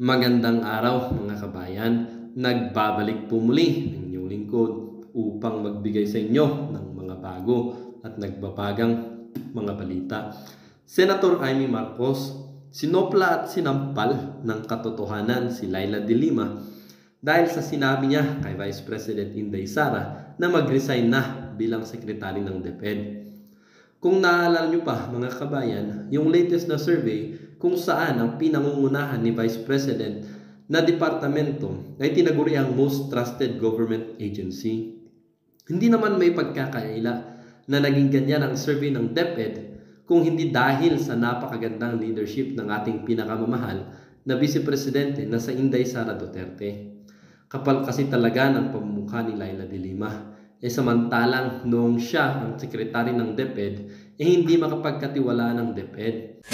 Magandang araw mga kabayan. Nagbabalik po muli ang inyong lingkod upang magbigay sa inyo ng mga bago at nagbabagang mga balita. Senator Amy Marcos, sinopla at sinampal ng katotohanan si Laila de Lima dahil sa sinabi niya kay Vice President Inday Sara na mag-resign na bilang sekretary ng DepEd. Kung naalala nyo pa mga kabayan, yung latest na survey kung saan ang pinangungunahan ni Vice President na departamento ay tinaguri ang most trusted government agency. Hindi naman may pagkakaila na naging ganyan ang survey ng DepEd kung hindi dahil sa napakagandang leadership ng ating pinakamamahal na Vice Presidente na sa Inday Sara Duterte. Kapal kasi talaga ng pamumukha ni Laila de Lima. Samantalang noong siya ang sekretary ng DepEd, hindi makapagkatiwalaan ng DepEd.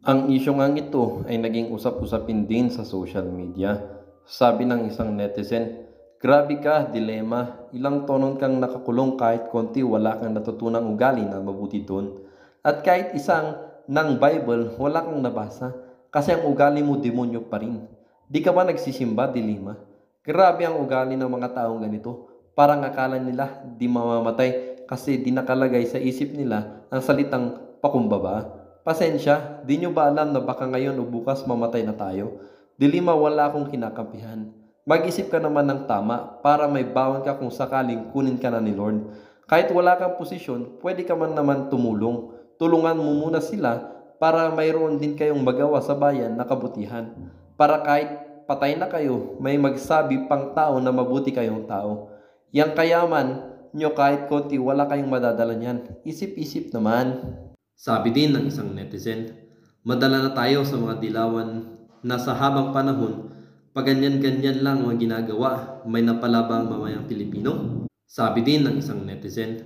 Ang isyong ang ito ay naging usap-usapin din sa social media. Sabi ng isang netizen, "Grabe ka, Dilema. Ilang taon kang nakakulong kahit konti wala kang natutunang ugali na mabuti doon. At kahit isang ng Bible, wala kang nabasa kasi ang ugali mo demonyo pa rin. Di ka ba nagsisimba, Dilema? Grabe ang ugali ng mga taong ganito. Parang akala nila di mamamatay kasi di nakalagay sa isip nila ang salitang pakumbaba. Pasensya, di nyo ba alam na baka ngayon o bukas mamatay na tayo? Dilima, wala akong kinakampihan. Mag-isip ka naman ng tama para may bawan ka kung sakaling kunin ka na ni Lord. Kahit wala kang posisyon, pwede ka man naman tumulong. Tulungan mo muna sila para mayroon din kayong magawa sa bayan na kabutihan. Para kahit patay na kayo, may magsabi pang tao na mabuti kayong tao. Yang kayaman nyo kahit konti wala kayong madadala niyan. Isip-isip naman." Sabi din ng isang netizen, "Madala na tayo sa mga dilawan na sa habang panahon, paganyan-ganyan lang ang ginagawa, may napalabang mamayang Pilipino." Sabi din ng isang netizen,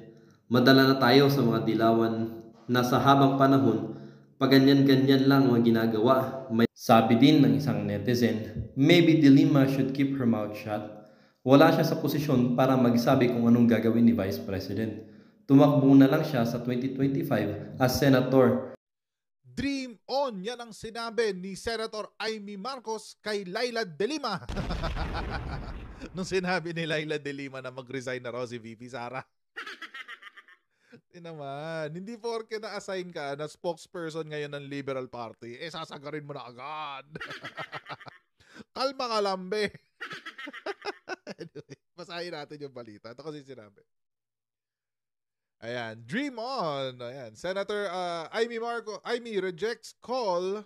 "Madala na tayo sa mga dilawan na sa habang panahon, paganyan-ganyan lang ang ginagawa." Sabi din ng isang netizen, "Maybe Dilima should keep her mouth shut." Wala siya sa posisyon para magsabi kung anong gagawin ni Vice President. Tumakbo na lang siya sa 2025 as senator. Dream on! Yan ang sinabi ni Senator Amy Marcos kay Laila de Lima. Nung sinabi ni Laila de Lima na mag-resign na raw si VP Sara. Naman, hindi porke na-assign ka na spokesperson ngayon ng Liberal Party, sasagarin mo na agad. Kalma ka, lambe. Anyway, basahin natin yung balita. Ito kasi sinabi. Ayan, dream on. Ayan, Senator Amy rejects call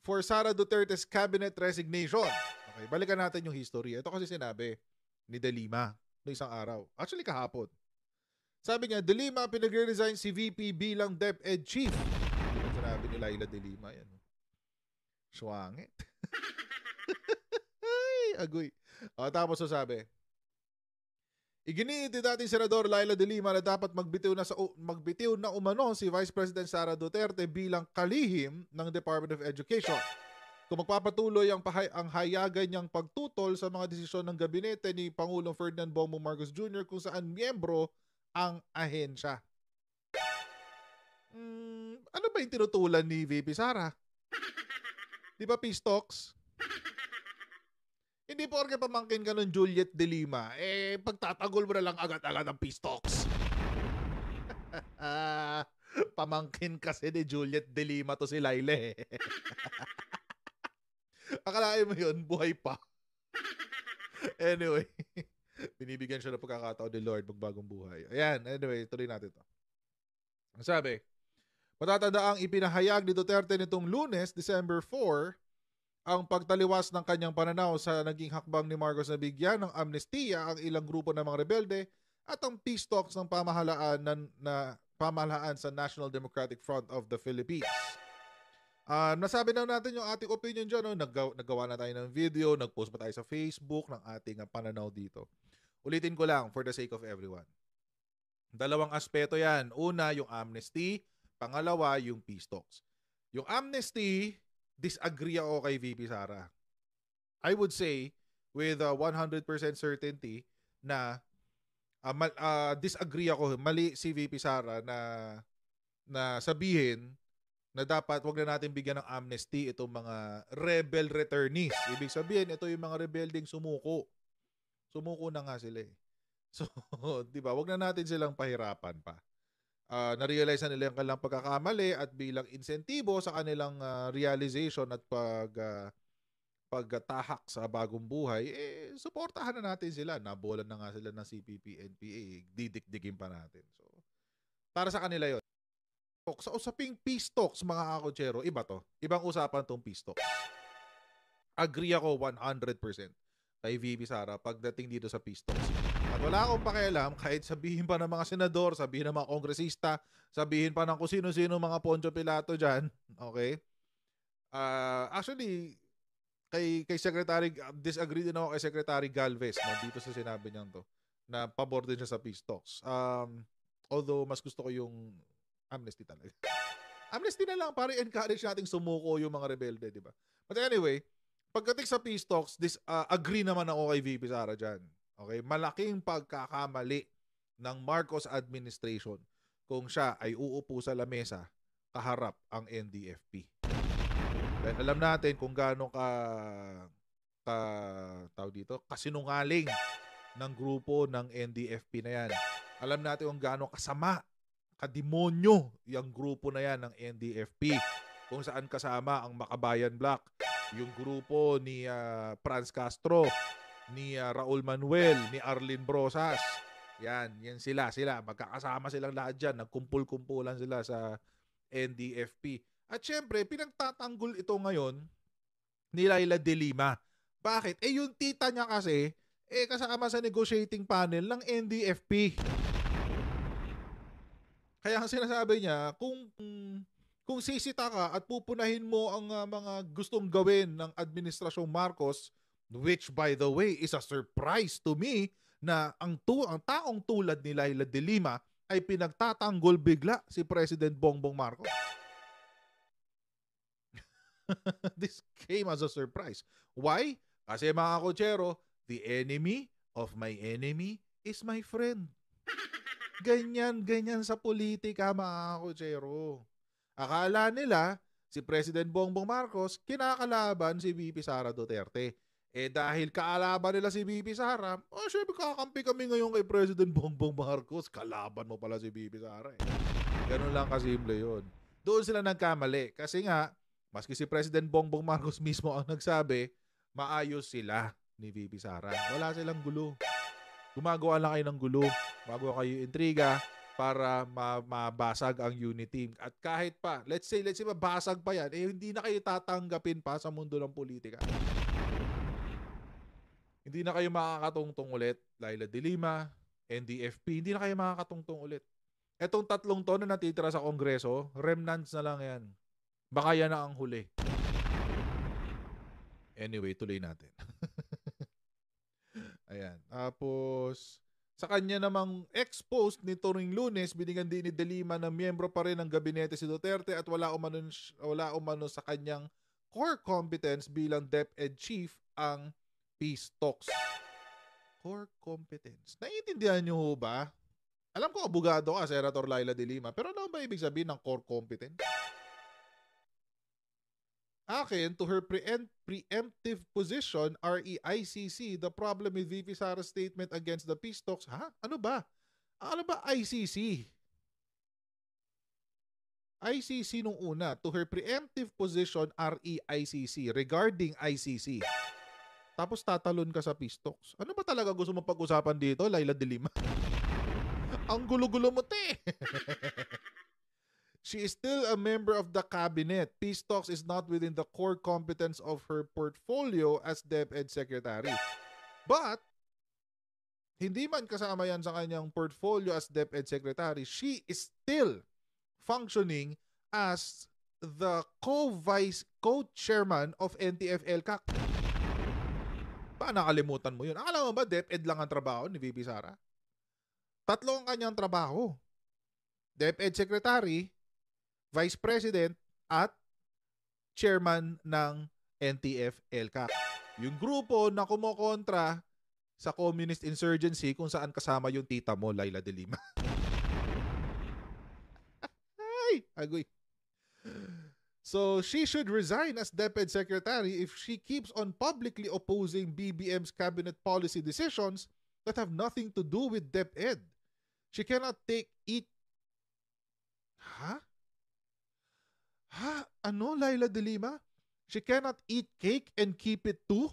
for Sara Duterte's cabinet resignation. Okay, balikan natin yung history. Ito kasi sinabi ni De Lima no isang araw. Actually kahapon. Sabi niya, De Lima pinag-resign si VP bilang DepEd Chief. Ito sinabi ni Laila De Lima. Yan. Swangit. Ay, agoy. Tapos sabi, iginiit ni dating Senador Laila de Lima na dapat magbitiw na umano si Vice President Sara Duterte bilang kalihim ng Department of Education. Kung magpapatuloy ang hayagan niyang pagtutol sa mga desisyon ng gabinete ni Pangulong Ferdinand Bongbong Marcos Jr. kung saan miyembro ang ahensya. Ano ba yung tinutulan ni VP Sara? Di ba peace talks? Hindi porke pamangkin ka ng Juliet de Lima, pagtatagol mo na lang agad-agad ang peace talks. Pamangkin kasi ni Juliet de Lima to si Laila. Akalain mo yun, buhay pa. Anyway, binibigyan siya ng pagkakataon ni Lord magbagong buhay. Ayan, anyway, tuloy natin to. Ang sabi, matatandaang ipinahayag ni Duterte nitong Lunes, December 4, ang pagtaliwas ng kanyang pananaw sa naging hakbang ni Marcos na bigyan ng amnestiya ang ilang grupo ng mga rebelde at ang peace talks ng pamahalaan sa National Democratic Front of the Philippines. Nasabi na natin yung ating opinion dyan. No? Naggawa na tayo ng video, nagpost pa tayo sa Facebook ng ating pananaw dito. Ulitin ko lang for the sake of everyone. Dalawang aspeto yan. Una, yung amnesty. Pangalawa, yung peace talks. Yung amnesty, disagree ako kay VP Sara. I would say with 100% certainty na disagree ako. Mali si VP Sara na sabihin na dapat wag na natin bigyan ng amnesty itong mga rebel returnees. Ibig sabihin, ito yung mga rebelding sumuko. Sumuko na nga sila eh. So, di ba, wag na natin silang pahirapan pa. Na-realize na nila yung kanilang pagkakamali at bilang insentibo sa kanilang realization at pagtahak sa bagong buhay, suportahan na natin sila. Nabolan na nga sila ng CPP, NPA, didikdikin pa natin. So, para sa kanila yon. Sa usaping peace talks, mga kakotsero, iba to. Ibang usapan tong peace talks. Agree ako 100% kay VP Sara pagdating dito sa peace talks. At wala akong pakialam kahit sabihin pa ng mga senador, sabihin ng mga kongresista, sabihin pa ng kung sino-sino mga Poncio Pilato dyan. Okay? Actually, kay Secretary, disagree din ako kay Secretary Galvez dito sa sinabi niyang to, na pabor din siya sa peace talks. Although, mas gusto ko yung amnesty talaga. Amnesty na lang para encourage nating sumuko yung mga rebelde, di ba? But anyway, pagdating sa peace talks, agree naman ako kay VP Sara dyan. Okay? Malaking pagkakamali ng Marcos administration kung siya ay uupo sa lamesa kaharap ang NDFP. Dahil alam natin kung gaano kasinungaling ng grupo ng NDFP na yan. Alam natin kung gaano kasama, kademonyo yung grupo na yan ng NDFP, kung saan kasama ang Makabayan Black, yung grupo ni Franz Castro, ni Raul Manuel, ni Arlene Brosas. Yan sila. Magkakasama silang lahat dyan. Nagkumpul-kumpulan sila sa NDFP. At syempre, pinagtatanggol ito ngayon ni Laila de Lima. Bakit? Yung tita niya kasi, kasama sa negotiating panel ng NDFP. Kaya ang sinasabi niya, kung sisita ka at pupunahin mo ang mga gustong gawin ng Administrasyong Marcos, which by the way is a surprise to me na ang taong tulad ni Laila de Lima ay pinagtatanggol bigla si President Bongbong Marcos. This came as a surprise. Why? Kasi mga kotsero, the enemy of my enemy is my friend. Ganyan sa politika, mga kotsero. Akala nila, si President Bongbong Marcos, kinakalaban si VP Sara Duterte. Dahil kaalaban nila si VP Sara, syempre kakampi kami ngayon kay President Bongbong Marcos. Kalaban mo pala si VP Sara. Ganun lang kasimple yun. Doon sila nagkamali. Kasi nga, maski si President Bongbong Marcos mismo ang nagsabi, maayos sila ni VP Sara. Wala silang gulo. Gumagawa lang kayo ng gulo. Gumagawa kayo intriga para mabasag ang unity. At kahit pa, let's say mabasag pa yan, hindi na kayo tatanggapin pa sa mundo ng politika. Hindi na kayo makakatungtong ulit. Laila de Lima, NDFP, hindi na kayo makakatungtong ulit. Etong 3 to na natitira sa Kongreso, remnants na lang yan. Baka yan na ang huli. Anyway, tuloy natin. Ayan. Tapos, sa kanya namang exposed ni Turing Lunes, binigyan din ni de Lima na miyembro pa rin ng gabinete si Duterte at wala umano sa kanyang core competence bilang DepEd chief ang peace talks. Core competence. Naiintindihan niyo ho ba? Alam ko, abogado ka, Senator Laila de Lima, pero ano ba ibig sabihin ng core competence? Akin, to her preemptive position, REICC, the problem with VP Sara's statement against the peace talks, Ano ba? Ano ba ICC? ICC nung una, to her preemptive position, REICC, regarding ICC. Tapos tatalon ka sa peace talks. Ano ba talaga gusto mo pag-usapan dito, Laila de Lima? Ang gulo-gulo mo, te! She is still a member of the cabinet. Peace talks is not within the core competence of her portfolio as DepEd Secretary. But, hindi man kasama yan sa kanyang portfolio as DepEd Secretary, she is still functioning as the co-chairman of NTF-ELCAC. Ba, nakalimutan mo yun? Akala mo ba DepEd lang ang trabaho ni VP Sara? 3 ang kanyang trabaho. DepEd Secretary, Vice President, at chairman ng NTF-ELCAC. Yung grupo na kumokontra sa communist insurgency kung saan kasama yung tita mo, Laila de Lima. Ay, agoy. So she should resign as DepEd Secretary if she keeps on publicly opposing BBM's cabinet policy decisions that have nothing to do with DepEd. She cannot eat... Ha? Ano, Laila de Lima? She cannot eat cake and keep it too?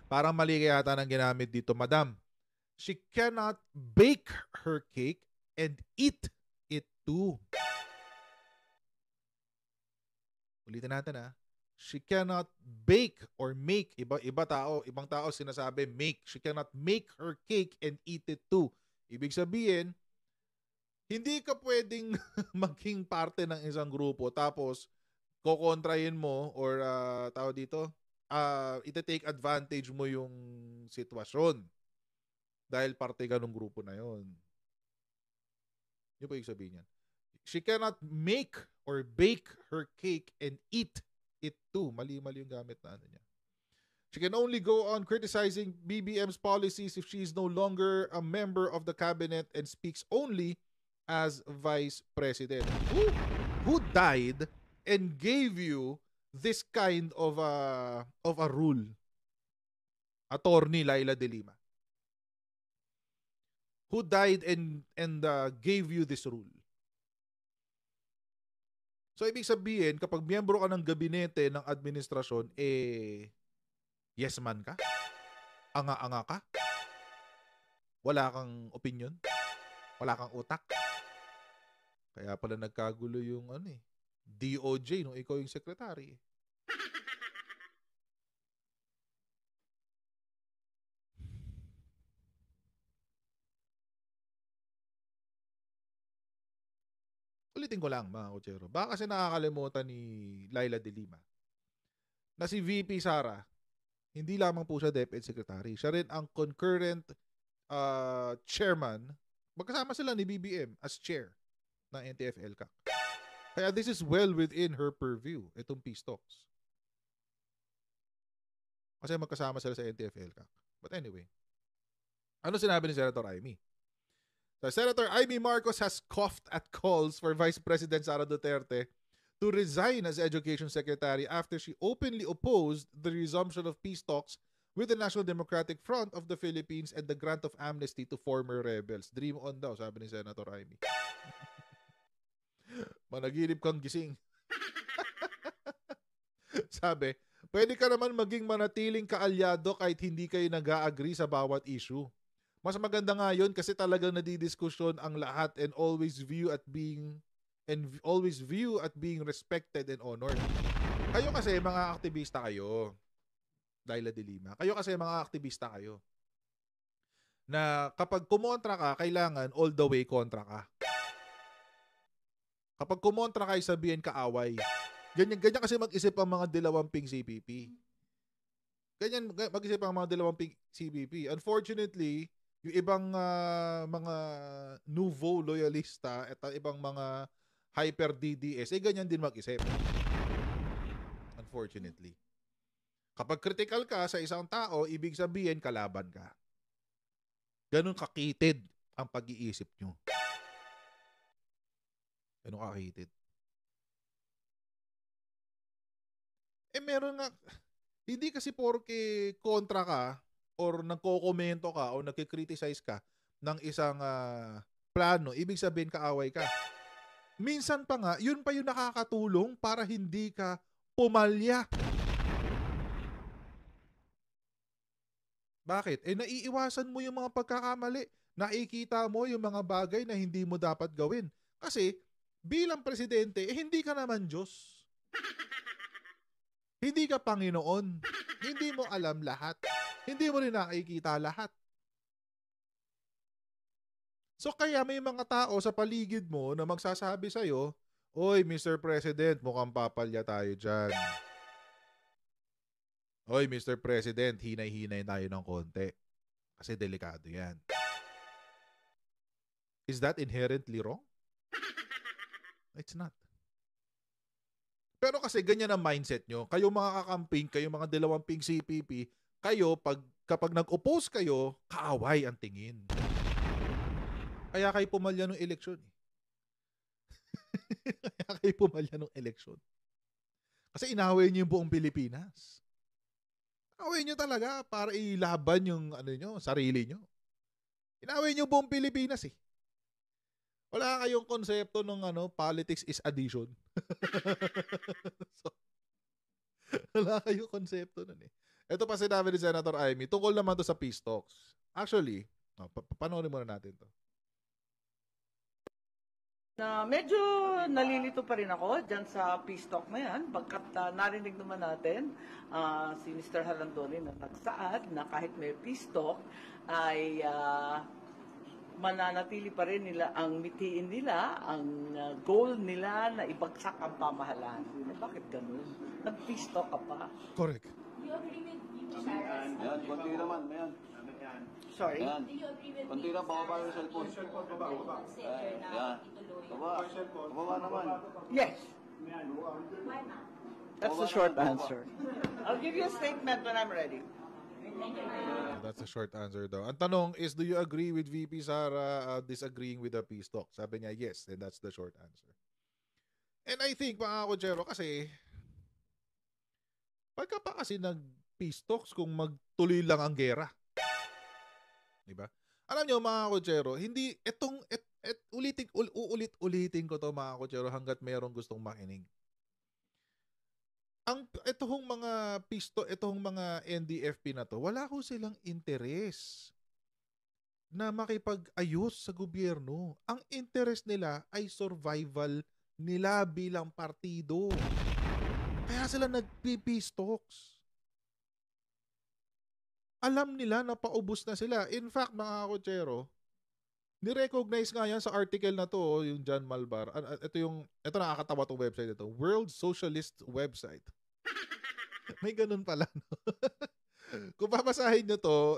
Parang mali kaya yata ng ginamit dito, madam. She cannot bake her cake and eat it too. Ulitin natin ha. She cannot bake or make. Ibang tao sinasabi make. She cannot make her cake and eat it too. Ibig sabihin, hindi ka pwedeng maging parte ng isang grupo tapos kokontrahin mo or ita-take advantage mo yung sitwasyon dahil parte ka ng grupo na yon. Yun po yung sabihin niyan. She cannot make or bake her cake and eat it too. Mali-mali yung gamit na ano niya. She can only go on criticizing BBM's policies if she is no longer a member of the cabinet and speaks only as vice president. Who died and gave you this kind of a rule? Attorney Laila de Lima. Who died and gave you this rule? So, ibig sabihin, kapag miyembro ka ng gabinete ng administrasyon, yes man ka? Anga-anga ka? Wala kang opinion? Wala kang utak? Kaya pala nagkagulo yung DOJ nung ikaw yung secretary. Ulitin ko lang mga kutsero. Baka kasi nakakalimutan ni Laila de Lima na si VP Sara, hindi lamang po siya DepEd Secretary. Siya rin ang concurrent chairman. Magkasama sila ni BBM as chair ng NTF-ELCAC. Kaya this is well within her purview, itong peace talks. Kasi magkasama sila sa NTF-ELCAC. But anyway, ano sinabi ni Senator Amy? So, Senator Amy Marcos has scoffed at calls for Vice President Sara Duterte to resign as Education Secretary after she openly opposed the resumption of peace talks with the National Democratic Front of the Philippines and the grant of amnesty to former rebels. Dream on daw, sabi ni Senator Amy. Managinip kang gising. Sabi, pwede ka naman maging manatiling kaalyado kahit hindi kayo nag-a-agree sa bawat issue. Mas maganda nga yun kasi talagang nadidiskusyon ang lahat and always view at being respected and honored. Kayo kasi mga aktivista kayo, Laila de Lima. Kayo kasi mga aktivista kayo. Na kapag kumontra ka, kailangan all the way kontra ka. Kapag kumontra ka, sabihin kaaway. Ganyan kasi mag-isip ang mga dilawamping CPP. Ganyan mag-isip ang mga dilawamping CPP. Unfortunately, yung ibang mga nouveau loyalista at ibang mga hyper DDS, ganyan din mag-isip. Unfortunately. Kapag critical ka sa isang tao, ibig sabihin kalaban ka. Ganun kakitid ang pag-iisip nyo. Ganun kakitid. Meron nga, hindi kasi porke kontra ka, or nagko-komento ka o nagki-criticize ka ng isang plano, ibig sabihin kaaway ka. Minsan pa nga, yun pa yung nakakatulong para hindi ka pumalya. Bakit? Naiiwasan mo yung mga pagkakamali. Nakikita mo yung mga bagay na hindi mo dapat gawin. Kasi, bilang presidente, hindi ka naman Diyos. Hindi ka Panginoon. Hindi mo alam lahat. Hindi mo rin nakikita lahat. So kaya may mga tao sa paligid mo na magsasabi sa'yo, "Oy, Mr. President, mukhang papalya tayo dyan. Oy, Mr. President, hinay-hinay tayo ng konti. Kasi delikado yan." Is that inherently wrong? It's not. Pero kasi ganyan ang mindset nyo. Kayo mga kakamping, kayo mga dalawamping CPP, kayo, kapag nag-oppose kayo, kaaway ang tingin. Kaya kayo pumalya ng eleksyon. Kaya kayo pumalya ng eleksyon. Kasi inaway nyo yung buong Pilipinas. Inaway nyo talaga para ilaban yung sarili nyo. Inaway nyo buong Pilipinas eh. Wala kayong konsepto ng politics is addition. So, wala kayong konsepto nun eh. Ito pa sinabi ni Senator Amy, tungkol naman to sa peace talks. Actually, panoorin muna natin to. Na medyo nalilito pa rin ako dyan sa peace talk na yan, pagkat narinig naman natin si Mr. Halandoni na nagsaad na kahit may peace talk ay mananatili pa rin nila ang mitiin nila, ang goal nila na ibagsak ang pamahalaan. Bakit ganun? Nag-peace talk ka pa. Correct. Yan, konti naman, yan. Sorry? Yan. Konti na, bababa yung cellphone. Yan. Bababa naman. Yes. That's the short answer. I'll give you a statement when I'm ready. That's a short answer daw. Ang tanong is, do you agree with VP Sara disagreeing with the peace talk? Sabi niya, yes. And that's the short answer. And I think, mga kutsero, kasi pagka pa kasi nag-peace talks kung magtuloy lang ang gera. Diba? Alam nyo, mga kutsero, hindi, ulitin ko to, mga kutsero, hanggat merong gustong makinig. Itong mga itong mga NDFP na to, wala ko silang interes na makipag-ayos sa gobyerno. Ang interest nila ay survival nila bilang partido. Kaya sila nag-peace talks. Alam nila na paubos na sila. In fact, mga kutsero, ni-recognize nga yan sa article na to, yung John Malvar. Ito nakakatawa tong website ito. World Socialist website. May ganun pala, no? Kung babasahin nyo to,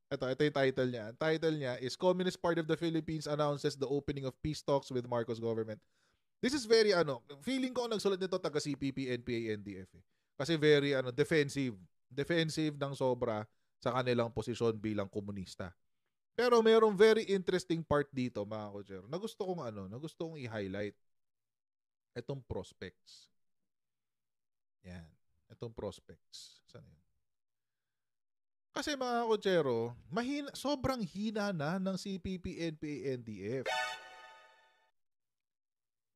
ito yung title niya. Title niya is Communist Party of the Philippines announces the opening of peace talks with Marcos government. This is very, feeling ko nagsulat nito taga CPP, NPA, NDF. Eh. Kasi very, defensive. Defensive ng sobra sa kanilang posisyon bilang komunista. Pero mayroong very interesting part dito, mga kutsero, na gusto kong i-highlight. Itong prospects. Yan. Itong prospects. Saan yun? Kasi mga kutsero, sobrang hina na ng CPP, NPA, NDF.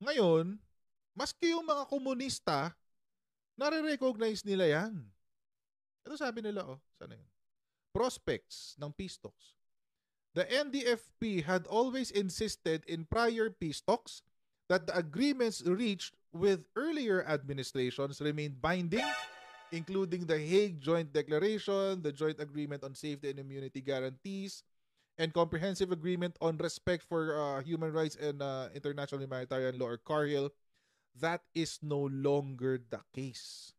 Ngayon, maski yung mga komunista, nare-recognize nila yan. Ito sabi nila, sana yun? Prospects ng peace talks. The NDFP had always insisted in prior peace talks that the agreements reached with earlier administrations remained binding, including the Hague Joint Declaration, the Joint Agreement on Safety and Immunity Guarantees, and Comprehensive Agreement on Respect for Human Rights and International Humanitarian Law, or CARHIL. That is no longer the case.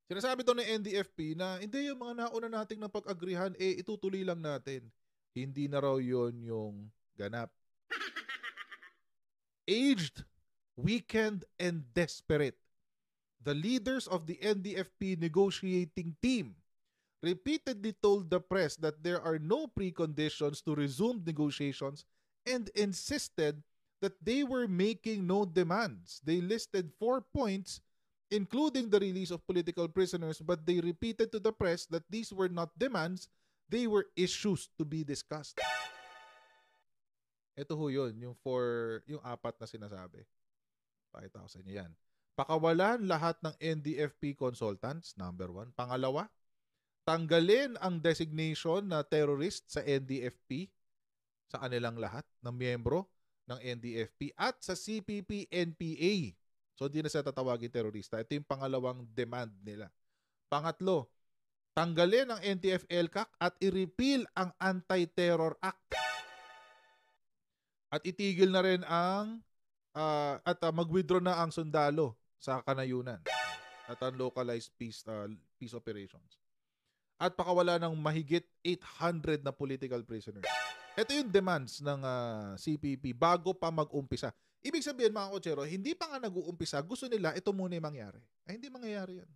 Sinasabi to ng NDFP na hindi, yung mga nauna nating napag-agrihan, itutuloy lang natin. Hindi na raw yun yung ganap. Aged, weakened, and desperate, the leaders of the NDFP negotiating team repeatedly told the press that there are no preconditions to resume negotiations and insisted that they were making no demands. They listed 4 points, including the release of political prisoners, but they repeated to the press that these were not demands, they were issues to be discussed. Ito ho yun, yung 4, yung 4 na sinasabi. Pakita ko sa inyo yan. Pakawalan lahat ng NDFP consultants, number 1. Pangalawa, tanggalin ang designation na terrorist sa NDFP, sa kanilang lahat ng miyembro ng NDFP at sa CPP-NPA. So, di na sila tatawagin terorista. Ito yung pangalawang demand nila. Pangatlo, tanggalin ang NTF-ELCAC at i-repeal ang Anti-Terror Act. At itigil na rin ang mag-withdraw na ang sundalo sa kanayunan at ang localized peace operations. At pakawala ng mahigit 800 na political prisoners. Ito yung demands ng CPP bago pa mag-umpisa. Ibig sabihin mga kotsero, hindi pa nga nag-uumpisa, gusto nila ito muna yung mangyari. Ay hindi mangyayari yan.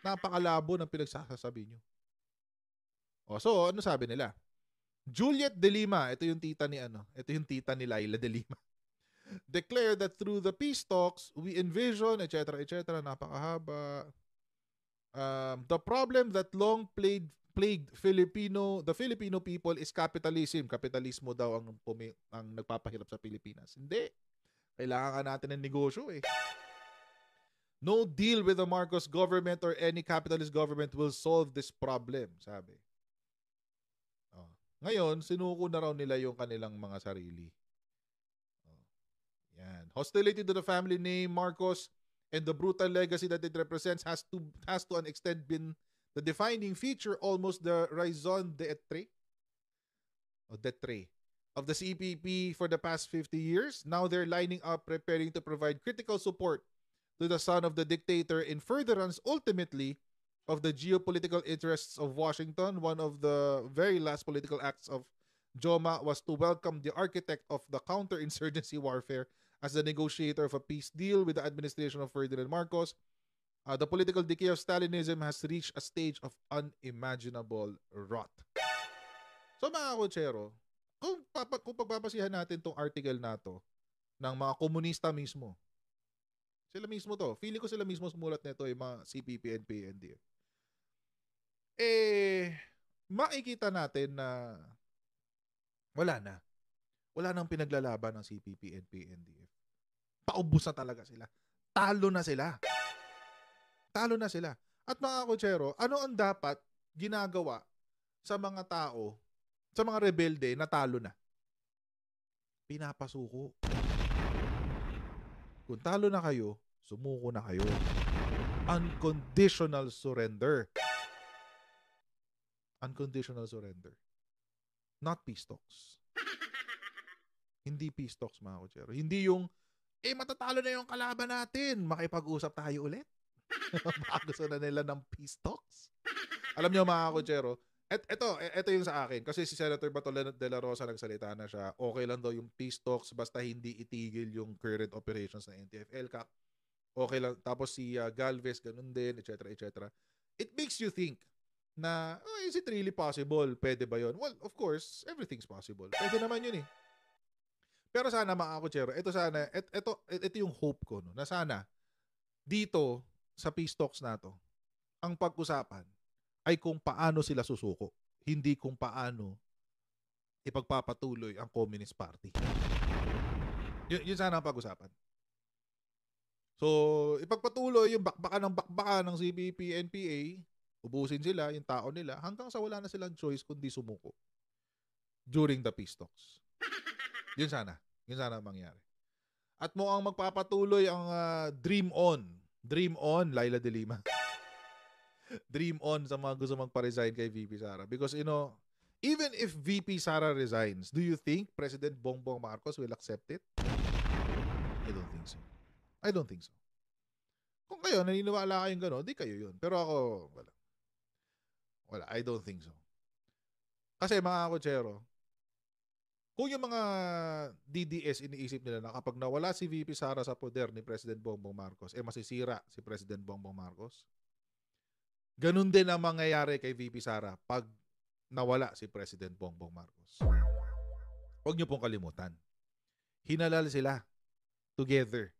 Napakalabo ng pinagsasabi nyo. So ano sabi nila? Juliet De Lima, ito yung tita ni Laila De Lima, declared that through the peace talks, we envision, etc., napakahaba. The problem that long plagued the Filipino people is capitalism. Kapitalismo daw ang nagpapahirap sa Pilipinas. Hindi. Kailangan ka natin ng negosyo eh. No deal with the Marcos government or any capitalist government will solve this problem, sabi. Ngayon, sinuko na raw nila yung kanilang mga sarili. Yan. Hostility to the family name Marcos and the brutal legacy that it represents has to an extent been the defining feature, almost the raison d'etre of the CPP for the past 50 years. Now they're lining up, preparing to provide critical support to the son of the dictator in furtherance, ultimately, of the geopolitical interests of Washington. One of the very last political acts of Joma was to welcome the architect of the counterinsurgency warfare as the negotiator of a peace deal with the administration of Ferdinand Marcos. The political decay of Stalinism has reached a stage of unimaginable rot. So mga kotsero, kung pagpapasihan natin tong article na to ng mga komunista mismo, sila mismo to, feeling ko sila mismo sumulat nito yung mga CPP, NPA, NDF. Makikita natin na wala nang pinaglalaban ng CPP, NPA, NDF. Paubos na talaga sila. Talo na sila. At mga kotsero, ano ang dapat ginagawa sa mga tao, sa mga rebelde na talo na? Pinapasuko. Kung talo na kayo, sumuko na kayo. Unconditional surrender. Unconditional surrender. Not peace talks. Hindi peace talks, mga kotsero. Hindi yung, matatalo na yung kalaban natin, makipag-usap tayo ulit. Baka gusto na nila ng peace talks. Alam niyo mga kotsero, ito yung sa akin. Kasi si Senator Bato de la Rosa nagsalita na siya, okay lang daw yung peace talks basta hindi itigil yung current operations ng NTF-ELCAC. Okay lang. Tapos si Galvez, ganun din, etc. It makes you think na, is it really possible? Pwede ba yun? Well, of course, everything's possible. Pwede naman yun eh. Pero sana mga kotsero, ito yung hope ko, no? Na sana, dito, sa peace talks na to, ang pag-usapan ay kung paano sila susuko, hindi kung paano ipagpapatuloy ang Communist Party. Yun sana ang pag-usapan. So, ipagpatuloy yung bakbakan ng CPP, NPA, ubusin sila, yung tao nila, hanggang sa wala na silang choice kundi sumuko during the peace talks. Yun sana ang mangyari. At mukhang magpapatuloy ang Dream On, Laila De Lima. Dream on sa mga gusto magpa-resign kay VP Sara. Because, even if VP Sara resigns, do you think President Bongbong Marcos will accept it? I don't think so. Kung kayo, naniniwala kayong gano'n, di kayo yun. Pero ako, wala. I don't think so. Kasi mga kotsero, kung yung mga DDS iniisip nila na kapag nawala si VP Sara sa poder ni President Bongbong Marcos, masisira si President Bongbong Marcos, ganun din ang mangyayari kay VP Sara pag nawala si President Bongbong Marcos. Huwag niyo pong kalimutan. Hinalal sila together.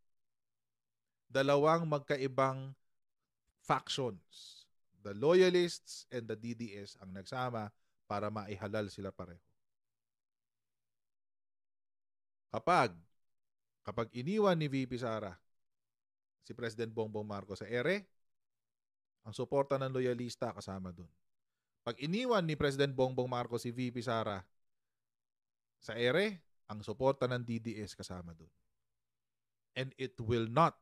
Dalawang magkaibang factions. The loyalists and the DDS ang nagsama para maihalal sila pareho. Kapag iniwan ni VP Sara si President Bongbong Marcos sa ere, ang suporta ng loyalista kasama dun. Pag iniwan ni President Bongbong Marcos si VP Sara sa ere, ang suporta ng DDS kasama dun. And it will not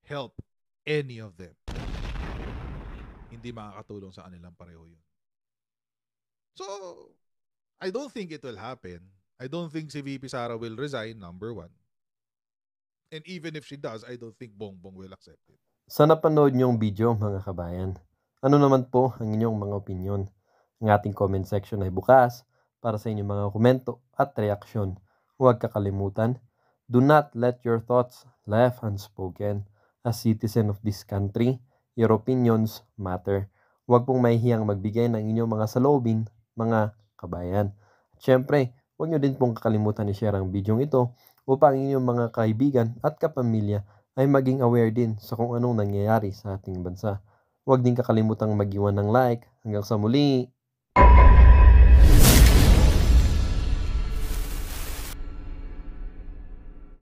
help any of them. Hindi makakatulong sa kanilang pareho yun. So, I don't think it will happen. I don't think si VP Sara will resign, number one. And even if she does, I don't think Bongbong will accept it. Sa napanood niyong video mga kabayan, ano naman po ang inyong mga opinyon? Ang ating comment section ay bukas para sa inyong mga komento at reaksyon. Huwag kakalimutan Do not let your thoughts left unspoken. As citizen of this country, your opinions matter. Huwag pong mahihiyang magbigay ng inyong mga saloobin, mga kabayan. At syempre, huwag nyo din pong kakalimutan i-share ang video ito upang inyong mga kaibigan at kapamilya ay maging aware din sa kung anong nangyayari sa ating bansa. Huwag din kakalimutang mag-iwan ng like. Hanggang sa muli!